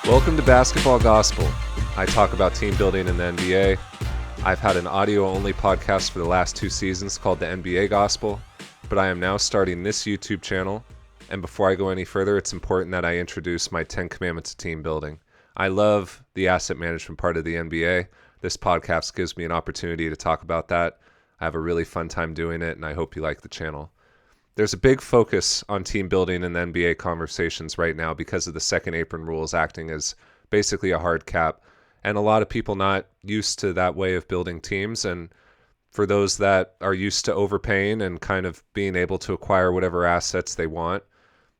Welcome to Basketball Gospel. I talk about team building in the NBA. I've had an audio-only podcast for the last 2 seasons called the NBA Gospel, but I am now starting this YouTube channel. And before I go any further, it's important that I introduce my 10 commandments of team building. I love the asset management part of the NBA. This podcast gives me an opportunity to talk about that. I have a really fun time doing it, and I hope you like the channel. There's a big focus on team building in the NBA conversations right now because of the second apron rules acting as basically a hard cap, and a lot of people not used to that way of building teams. And for those that are used to overpaying and kind of being able to acquire whatever assets they want,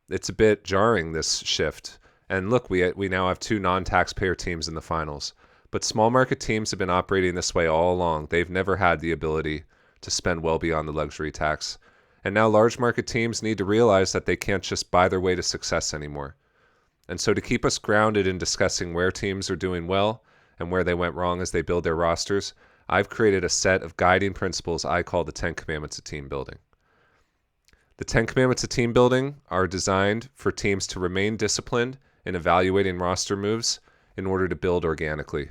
it's a bit jarring, this shift. And look, we now have 2 non-taxpayer teams in the finals, but small market teams have been operating this way all along. They've never had the ability to spend well beyond the luxury tax. And now large market teams need to realize that they can't just buy their way to success anymore. And so to keep us grounded in discussing where teams are doing well and where they went wrong as they build their rosters, I've created a set of guiding principles I call the 10 Commandments of Team Building. The 10 Commandments of Team Building are designed for teams to remain disciplined in evaluating roster moves in order to build organically.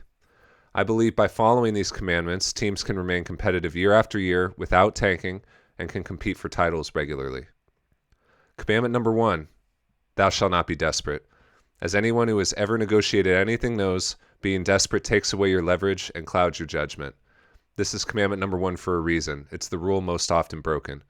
I believe by following these commandments, teams can remain competitive year after year without tanking and can compete for titles regularly. Commandment number 1, thou shalt not be desperate. As anyone who has ever negotiated anything knows, being desperate takes away your leverage and clouds your judgment. This is commandment number 1 for a reason. It's the rule most often broken.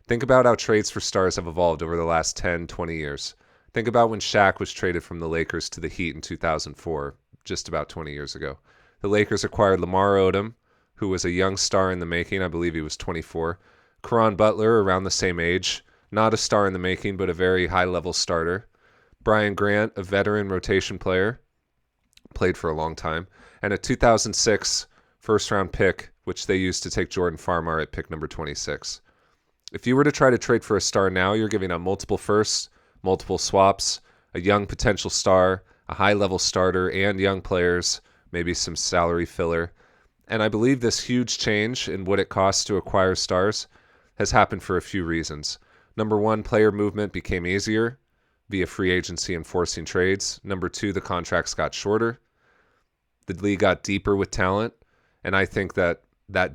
Think about how trades for stars have evolved over the last 10, 20 years. Think about when Shaq was traded from the Lakers to the Heat in 2004, just about 20 years ago. The Lakers acquired Lamar Odom, who was a young star in the making. I believe he was 24. Caron Butler, around the same age, not a star in the making, but a very high-level starter. Brian Grant, a veteran rotation player, played for a long time. And a 2006 first-round pick, which they used to take Jordan Farmar at pick number 26. If you were to try to trade for a star now, you're giving up multiple firsts, multiple swaps, a young potential star, a high-level starter, and young players, maybe some salary filler. And I believe this huge change in what it costs to acquire stars has happened for a few reasons. Number 1, player movement became easier via free agency and forcing trades. Number 2, the contracts got shorter. The league got deeper with talent, and I think that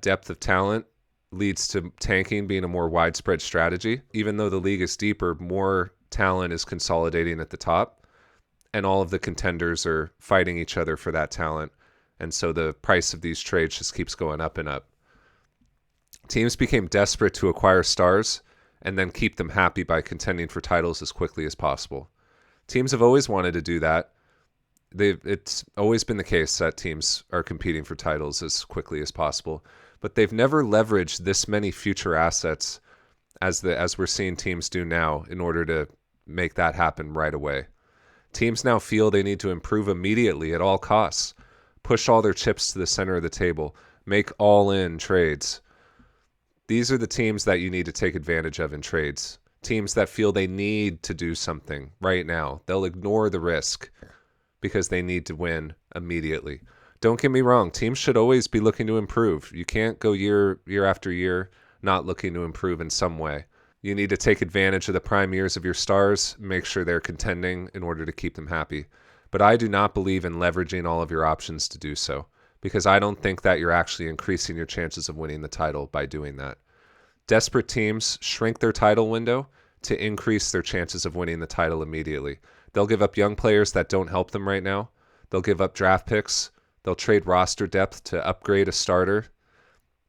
depth of talent leads to tanking being a more widespread strategy. Even though the league is deeper, more talent is consolidating at the top, and all of the contenders are fighting each other for that talent. And so the price of these trades just keeps going up and up. Teams became desperate to acquire stars and then keep them happy by contending for titles as quickly as possible. Teams have always wanted to do that. It's always been the case that teams are competing for titles as quickly as possible, but they've never leveraged this many future assets as we're seeing teams do now in order to make that happen right away. Teams now feel they need to improve immediately at all costs, push all their chips to the center of the table, make all-in trades. These are the teams that you need to take advantage of in trades. Teams that feel they need to do something right now. They'll ignore the risk because they need to win immediately. Don't get me wrong. Teams should always be looking to improve. You can't go year after year not looking to improve in some way. You need to take advantage of the prime years of your stars, make sure they're contending in order to keep them happy. But I do not believe in leveraging all of your options to do so, because I don't think that you're actually increasing your chances of winning the title by doing that. Desperate teams shrink their title window to increase their chances of winning the title immediately. They'll give up young players that don't help them right now. They'll give up draft picks. They'll trade roster depth to upgrade a starter.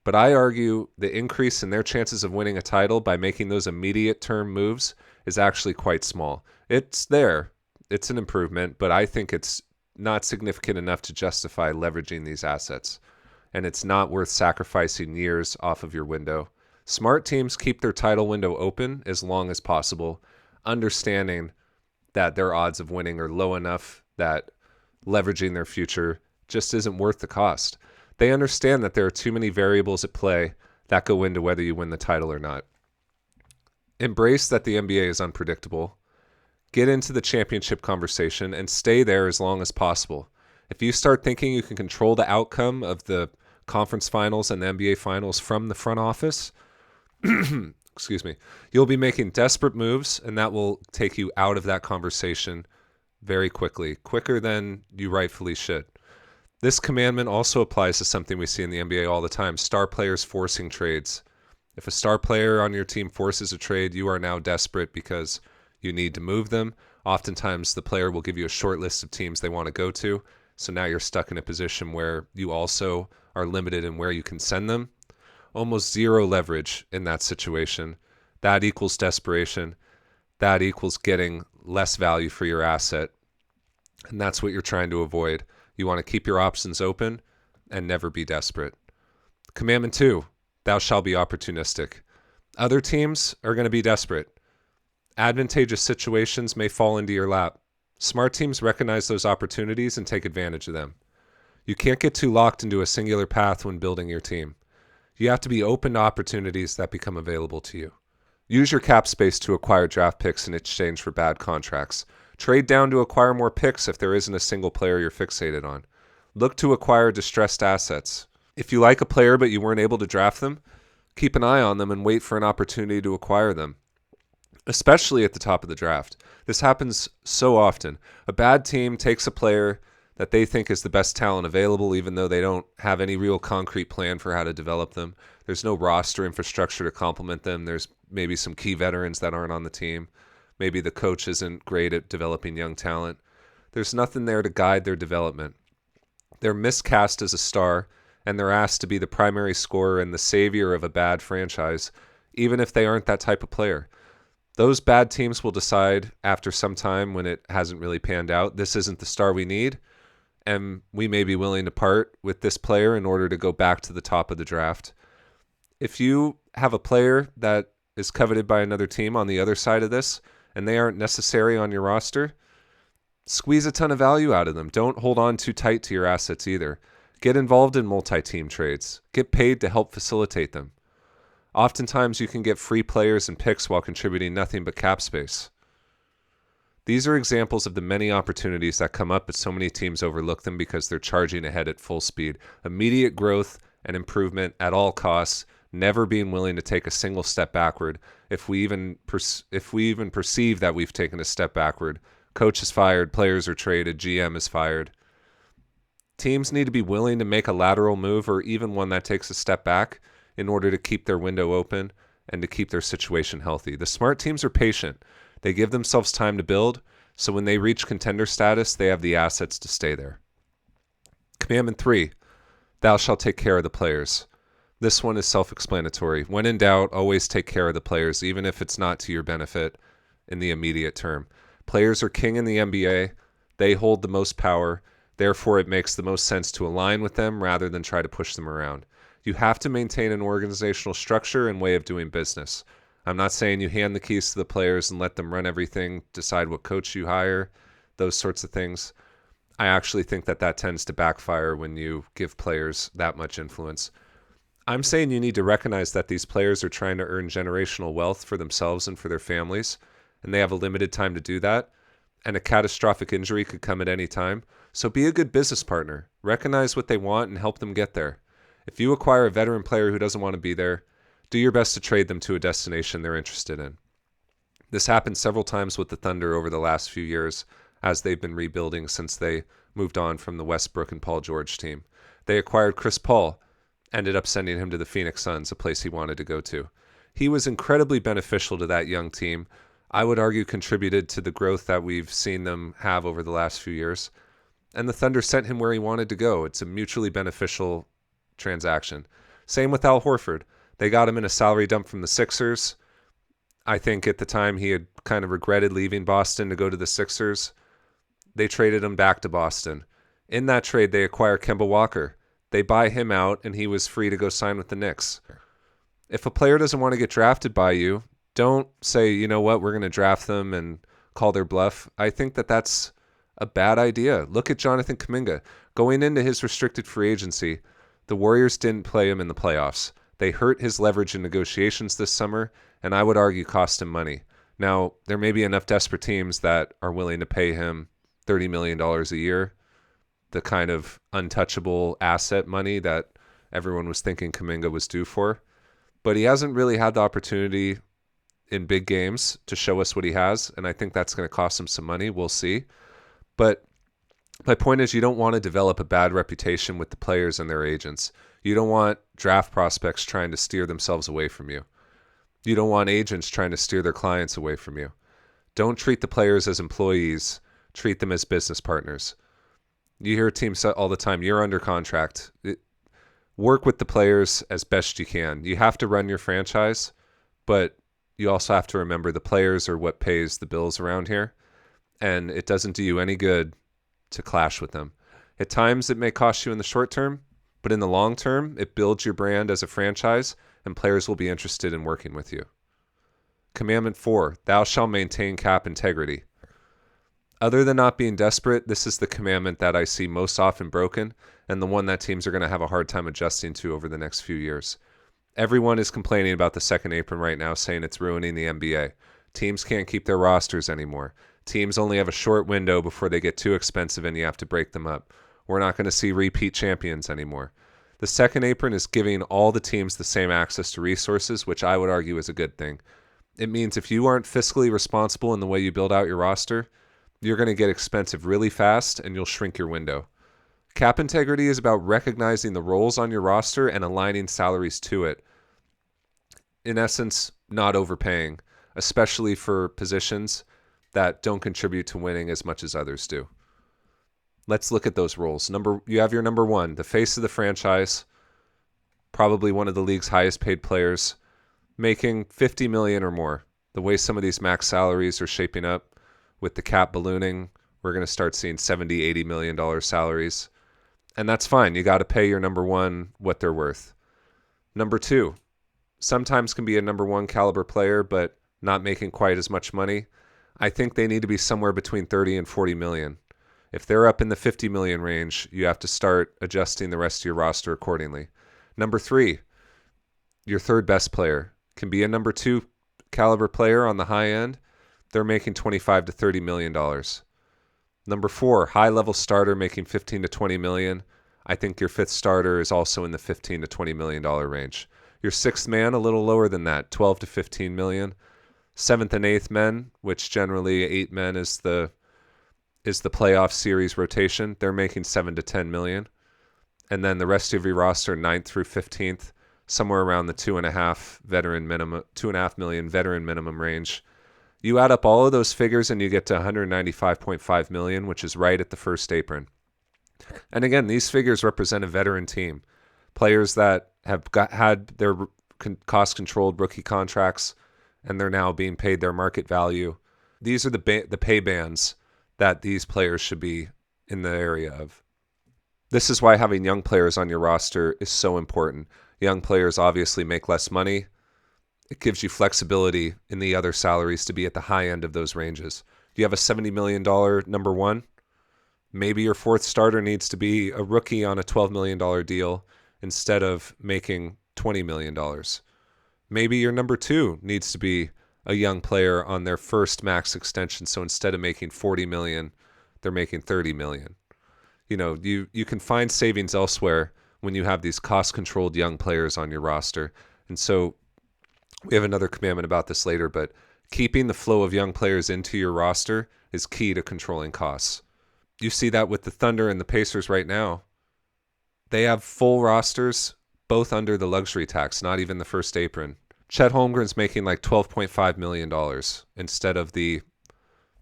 But I argue the increase in their chances of winning a title by making those immediate term moves is actually quite small. It's there. It's an improvement, but I think it's not significant enough to justify leveraging these assets. And it's not worth sacrificing years off of your window. Smart teams keep their title window open as long as possible, understanding that their odds of winning are low enough that leveraging their future just isn't worth the cost. They understand that there are too many variables at play that go into whether you win the title or not. Embrace that the NBA is unpredictable. Get into the championship conversation and stay there as long as possible. If you start thinking you can control the outcome of the conference finals and the NBA finals from the front office, excuse me, you'll be making desperate moves, and that will take you out of that conversation very quickly, quicker than you rightfully should. This commandment also applies to something we see in the NBA all the time, star players forcing trades. If a star player on your team forces a trade, you are now desperate because you need to move them. Oftentimes, the player will give you a short list of teams they want to go to. So now you're stuck in a position where you also are limited in where you can send them. Almost zero leverage in that situation. That equals desperation. That equals getting less value for your asset. And that's what you're trying to avoid. You want to keep your options open and never be desperate. Commandment 2, thou shalt be opportunistic. Other teams are going to be desperate. Advantageous situations may fall into your lap. Smart teams recognize those opportunities and take advantage of them. You can't get too locked into a singular path when building your team. You have to be open to opportunities that become available to you. Use your cap space to acquire draft picks in exchange for bad contracts. Trade down to acquire more picks if there isn't a single player you're fixated on. Look to acquire distressed assets. If you like a player but you weren't able to draft them, keep an eye on them and wait for an opportunity to acquire them, especially at the top of the draft. This happens so often. A bad team takes a player that they think is the best talent available, even though they don't have any real concrete plan for how to develop them. There's no roster infrastructure to complement them. There's maybe some key veterans that aren't on the team. Maybe the coach isn't great at developing young talent. There's nothing there to guide their development. They're miscast as a star, and they're asked to be the primary scorer and the savior of a bad franchise, even if they aren't that type of player. Those bad teams will decide after some time, when it hasn't really panned out, this isn't the star we need, and we may be willing to part with this player in order to go back to the top of the draft. If you have a player that is coveted by another team on the other side of this, and they aren't necessary on your roster, squeeze a ton of value out of them. Don't hold on too tight to your assets either. Get involved in multi-team trades. Get paid to help facilitate them. Oftentimes you can get free players and picks while contributing nothing but cap space. These are examples of the many opportunities that come up, but so many teams overlook them because they're charging ahead at full speed. Immediate growth and improvement at all costs, never being willing to take a single step backward. If we even perceive that we've taken a step backward, coach is fired, players are traded, GM is fired. Teams need to be willing to make a lateral move or even one that takes a step back in order to keep their window open and to keep their situation healthy. The smart teams are patient. They give themselves time to build, so when they reach contender status, they have the assets to stay there. Commandment 3, thou shalt take care of the players. This one is self-explanatory. When in doubt, always take care of the players, even if it's not to your benefit in the immediate term. Players are king in the NBA. They hold the most power. Therefore, it makes the most sense to align with them rather than try to push them around. You have to maintain an organizational structure and way of doing business. I'm not saying you hand the keys to the players and let them run everything, decide what coach you hire, those sorts of things. I actually think that tends to backfire when you give players that much influence. I'm saying you need to recognize that these players are trying to earn generational wealth for themselves and for their families, and they have a limited time to do that, and a catastrophic injury could come at any time. So be a good business partner. Recognize what they want and help them get there. If you acquire a veteran player who doesn't want to be there, do your best to trade them to a destination they're interested in. This happened several times with the Thunder over the last few years as they've been rebuilding since they moved on from the Westbrook and Paul George team. They acquired Chris Paul, ended up sending him to the Phoenix Suns, a place he wanted to go to. He was incredibly beneficial to that young team. I would argue contributed to the growth that we've seen them have over the last few years. And the Thunder sent him where he wanted to go. It's a mutually beneficial transaction. Same with Al Horford. They got him in a salary dump from the Sixers. I think at the time he had kind of regretted leaving Boston to go to the Sixers. They traded him back to Boston. In that trade, they acquire Kemba Walker. They buy him out, and he was free to go sign with the Knicks. If a player doesn't want to get drafted by you, don't say, you know what, we're going to draft them and call their bluff. I think that's a bad idea. Look at Jonathan Kuminga. Going into his restricted free agency, the Warriors didn't play him in the playoffs. They hurt his leverage in negotiations this summer, and I would argue cost him money. Now, there may be enough desperate teams that are willing to pay him $30 million a year, the kind of untouchable asset money that everyone was thinking Kuminga was due for. But he hasn't really had the opportunity in big games to show us what he has, and I think that's going to cost him some money. We'll see. But my point is, you don't want to develop a bad reputation with the players and their agents. You don't want draft prospects trying to steer themselves away from you. You don't want agents trying to steer their clients away from you. Don't treat the players as employees. Treat them as business partners. You hear teams say all the time, you're under contract. Work with the players as best you can. You have to run your franchise, but you also have to remember the players are what pays the bills around here, and it doesn't do you any good to clash with them. At times, it may cost you in the short term, but in the long term, it builds your brand as a franchise, and players will be interested in working with you. Commandment 4, thou shalt maintain cap integrity. Other than not being desperate, this is the commandment that I see most often broken, and the one that teams are going to have a hard time adjusting to over the next few years. Everyone is complaining about the second apron right now, saying it's ruining the NBA. Teams can't keep their rosters anymore. Teams only have a short window before they get too expensive and you have to break them up. We're not going to see repeat champions anymore. The second apron is giving all the teams the same access to resources, which I would argue is a good thing. It means if you aren't fiscally responsible in the way you build out your roster, you're going to get expensive really fast and you'll shrink your window. Cap integrity is about recognizing the roles on your roster and aligning salaries to it. In essence, not overpaying, especially for positions that don't contribute to winning as much as others do. Let's look at those roles. You have your number 1, the face of the franchise, probably one of the league's highest paid players, making $50 million or more. The way some of these max salaries are shaping up, with the cap ballooning, we're going to start seeing $70-80 million salaries. And that's fine. You got to pay your number 1 what they're worth. Number 2, sometimes can be a number 1 caliber player, but not making quite as much money. I think they need to be somewhere between 30 and 40 million. If they're up in the 50 million range, you have to start adjusting the rest of your roster accordingly. Number 3, your third best player can be a number 2 caliber player on the high end. They're making $25 to $30 million. Number 4, high-level starter making $15 to $20 million. I think your 5th starter is also in the $15 to $20 million range. Your 6th man, a little lower than that, $12 to $15 million. 7th and 8th men, which generally 8 men is the playoff series rotation, they're making $7 to $10 million. And then the rest of your roster, 9th through 15th, somewhere around the $2.5 million veteran minimum range. You add up all of those figures and you get to $195.5 million, which is right at the first apron. And again, these figures represent a veteran team. Players that have had their cost-controlled rookie contracts and they're now being paid their market value. These are the pay bands that these players should be in the area of. This is why having young players on your roster is so important. Young players obviously make less money. It gives you flexibility in the other salaries to be at the high end of those ranges. You have a $70 million number 1. Maybe your 4th starter needs to be a rookie on a $12 million deal instead of making $20 million. Maybe your number 2 needs to be a young player on their first max extension. So instead of making $40 million, they're making $30 million. You can find savings elsewhere when you have these cost-controlled young players on your roster. And so we have another commandment about this later, but keeping the flow of young players into your roster is key to controlling costs. You see that with the Thunder and the Pacers right now. They have full rosters, both under the luxury tax, not even the first apron. Chet Holmgren's making like $12.5 million instead of the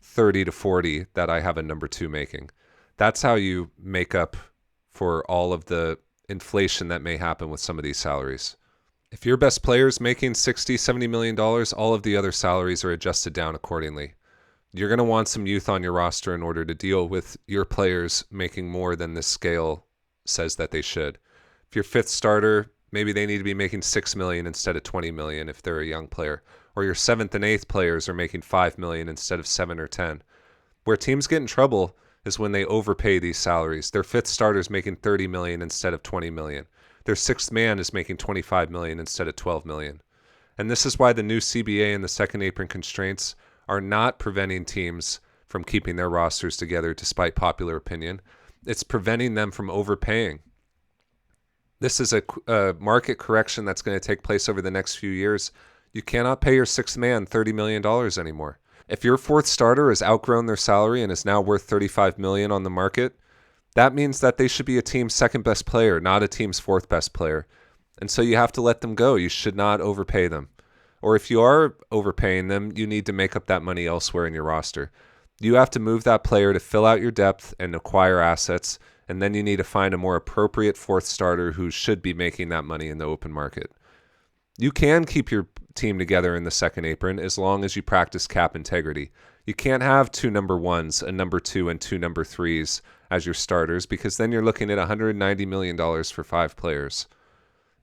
30 to 40 that I have a number 2 making. That's how you make up for all of the inflation that may happen with some of these salaries. If your best player is making $60, $70 million, all of the other salaries are adjusted down accordingly. You're going to want some youth on your roster in order to deal with your players making more than this scale says that they should. If your 5th starter, maybe they need to be making $6 million instead of $20 million if they're a young player. Or your 7th and 8th players are making $5 million instead of 7 or 10. Where teams get in trouble is when they overpay these salaries. Their 5th starter is making $30 million instead of $20 million. Their 6th man is making $25 million instead of $12 million. And this is why the new CBA and the second apron constraints are not preventing teams from keeping their rosters together despite popular opinion. It's preventing them from overpaying. This is a market correction that's going to take place over the next few years. You cannot pay your 6th man $30 million anymore. If your fourth starter has outgrown their salary and is now worth $35 million on the market, that means that they should be a team's second best player, not a team's fourth best player. And so you have to let them go. You should not overpay them. Or if you are overpaying them, you need to make up that money elsewhere in your roster. You have to move that player to fill out your depth and acquire assets, and then you need to find a more appropriate fourth starter who should be making that money in the open market. You can keep your team together in the second apron as long as you practice cap integrity. You can't have two number ones, a number two, and two number threes as your starters, because then you're looking at $190 million for 5 players.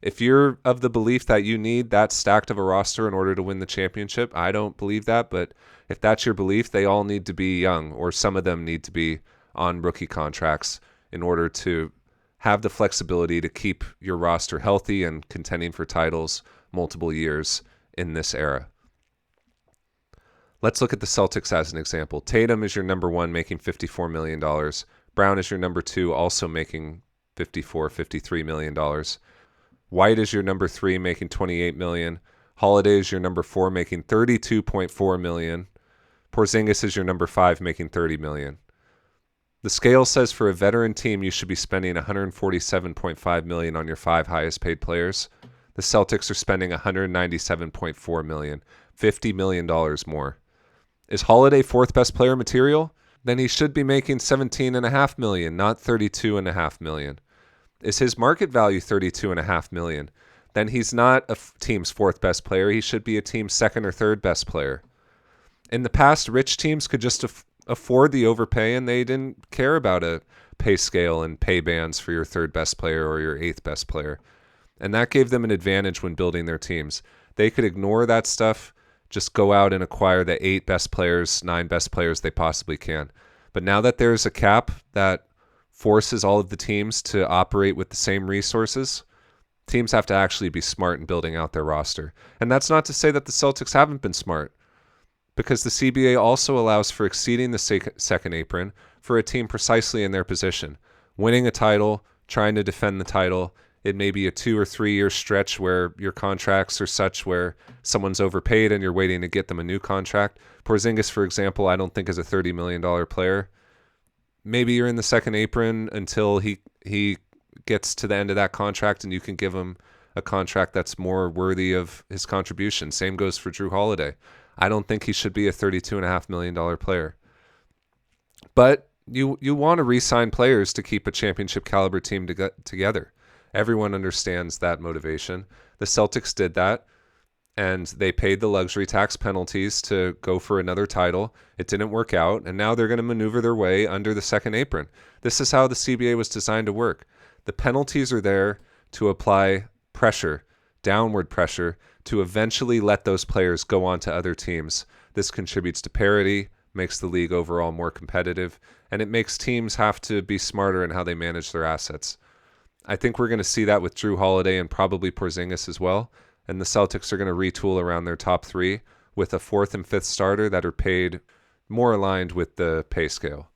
If you're of the belief that you need that stacked of a roster in order to win the championship, I don't believe that, but if that's your belief, they all need to be young, or some of them need to be on rookie contracts in order to have the flexibility to keep your roster healthy and contending for titles multiple years in this era. Let's look at the Celtics as an example. Tatum is your number one, making $54 million. Brown is your number two, also making $53 million. White is your number three, making $28 million. Holiday is your number four, making $32.4 million. Porzingis is your number five, making $30 million. The scale says for a veteran team, you should be spending $147.5 million on your 5 highest paid players. The Celtics are spending $197.4 million, $50 million more. Is Holiday fourth best player material? Then he should be making $17.5 million, not $32.5 million. Is his market value $32.5 million? Then he's not a team's fourth best player. He should be a team's second or third best player. In the past, rich teams could just afford the overpay, and they didn't care about a pay scale and pay bands for your third best player or your eighth best player. And that gave them an advantage when building their teams. They could ignore that stuff, just go out and acquire the 8 best players, 9 best players they possibly can. But now that there's a cap that forces all of the teams to operate with the same resources, teams have to actually be smart in building out their roster. And that's not to say that the Celtics haven't been smart, because the CBA also allows for exceeding the second apron for a team precisely in their position. Winning a title, trying to defend the title. It may be a 2 or 3 year stretch where your contracts are such where someone's overpaid and you're waiting to get them a new contract. Porzingis, for example, I don't think is a $30 million player. Maybe you're in the second apron until he gets to the end of that contract and you can give him a contract that's more worthy of his contribution. Same goes for Jrue Holiday. I don't think he should be a $32.5 million player. But you want to re-sign players to keep a championship caliber team together. Everyone understands that motivation. The Celtics did that, and they paid the luxury tax penalties to go for another title. It didn't work out, and now they're going to maneuver their way under the second apron. This is how the CBA was designed to work. The penalties are there to apply pressure, downward pressure, to eventually let those players go on to other teams. This contributes to parity, makes the league overall more competitive, and it makes teams have to be smarter in how they manage their assets. I think we're going to see that with Jrue Holiday and probably Porzingis as well, and the Celtics are going to retool around their top 3 with a 4th and 5th starter that are paid more aligned with the pay scale.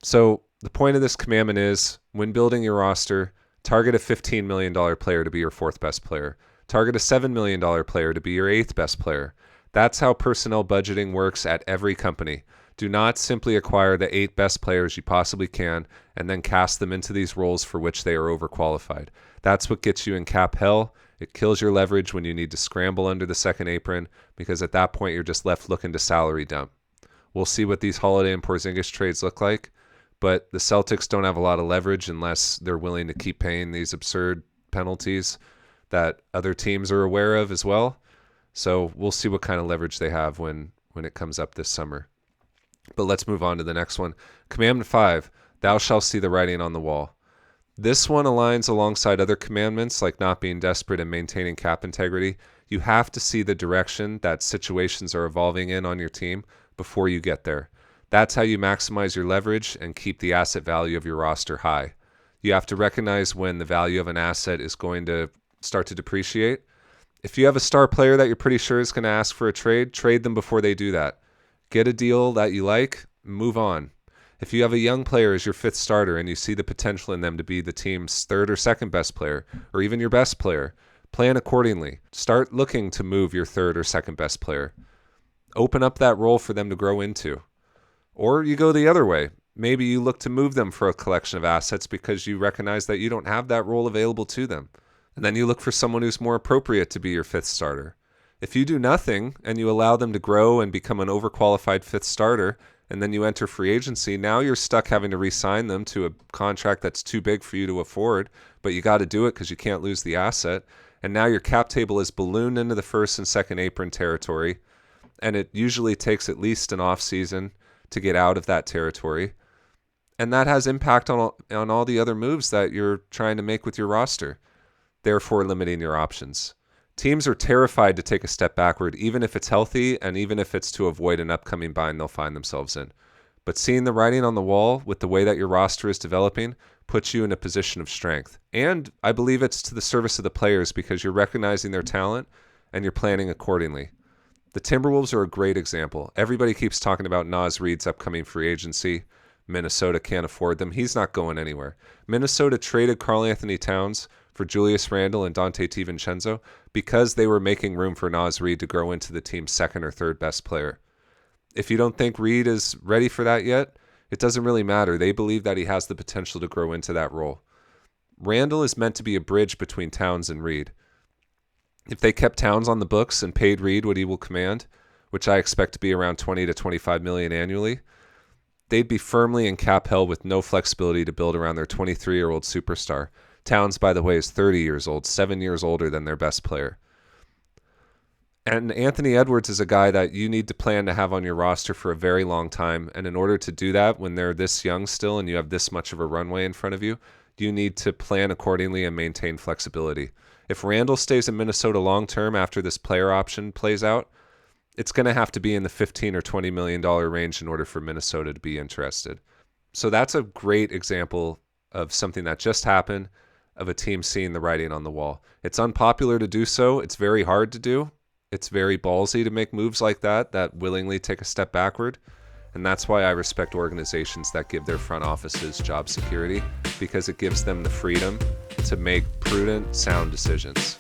So the point of this commandment is, when building your roster, target a $15 million player to be your 4th best player. Target a $7 million player to be your 8th best player. That's how personnel budgeting works at every company. Do not simply acquire the 8 best players you possibly can and then cast them into these roles for which they are overqualified. That's what gets you in cap hell. It kills your leverage when you need to scramble under the second apron, because at that point you're just left looking to salary dump. We'll see what these Holiday and Porzingis trades look like, but the Celtics don't have a lot of leverage unless they're willing to keep paying these absurd penalties that other teams are aware of as well. So we'll see what kind of leverage they have when it comes up this summer. But let's move on to the next one. Commandment 5, thou shalt see the writing on the wall. This one aligns alongside other commandments like not being desperate and maintaining cap integrity. You have to see the direction that situations are evolving in on your team before you get there. That's how you maximize your leverage and keep the asset value of your roster high. You have to recognize when the value of an asset is going to start to depreciate. If you have a star player that you're pretty sure is going to ask for a trade them before they do that. Get a deal that you like, move on. If you have a young player as your 5th starter and you see the potential in them to be the team's 3rd or 2nd best player, or even your best player, plan accordingly. Start looking to move your 3rd or 2nd best player. Open up that role for them to grow into. Or you go the other way. Maybe you look to move them for a collection of assets because you recognize that you don't have that role available to them. And then you look for someone who's more appropriate to be your fifth starter. If you do nothing and you allow them to grow and become an overqualified fifth starter, and then you enter free agency, now you're stuck having to re-sign them to a contract that's too big for you to afford, but you got to do it because you can't lose the asset. And now your cap table is ballooned into the first and second apron territory, and it usually takes at least an off season to get out of that territory. And that has impact on all the other moves that you're trying to make with your roster, therefore limiting your options. Teams are terrified to take a step backward, even if it's healthy and even if it's to avoid an upcoming bind they'll find themselves in. But seeing the writing on the wall with the way that your roster is developing puts you in a position of strength. And I believe it's to the service of the players because you're recognizing their talent and you're planning accordingly. The Timberwolves are a great example. Everybody keeps talking about Naz Reid's upcoming free agency. Minnesota can't afford them. He's not going anywhere. Minnesota traded Karl Anthony Towns for Julius Randle and Dante DiVincenzo because they were making room for Naz Reid to grow into the team's second or third best player. If you don't think Reid is ready for that yet, it doesn't really matter. They believe that he has the potential to grow into that role. Randle is meant to be a bridge between Towns and Reid. If they kept Towns on the books and paid Reid what he will command, which I expect to be around $20 to $25 million annually, they'd be firmly in cap hell with no flexibility to build around their 23-year-old superstar. Towns, by the way, is 30 years old, 7 years older than their best player. And Anthony Edwards is a guy that you need to plan to have on your roster for a very long time. And in order to do that, when they're this young still and you have this much of a runway in front of you, you need to plan accordingly and maintain flexibility. If Randle stays in Minnesota long-term after this player option plays out, it's going to have to be in the $15 or $20 million range in order for Minnesota to be interested. So that's a great example of something that just happened, of a team seeing the writing on the wall. It's unpopular to do so. It's very hard to do. It's very ballsy to make moves like that willingly take a step backward. And that's why I respect organizations that give their front offices job security, because it gives them the freedom to make prudent, sound decisions.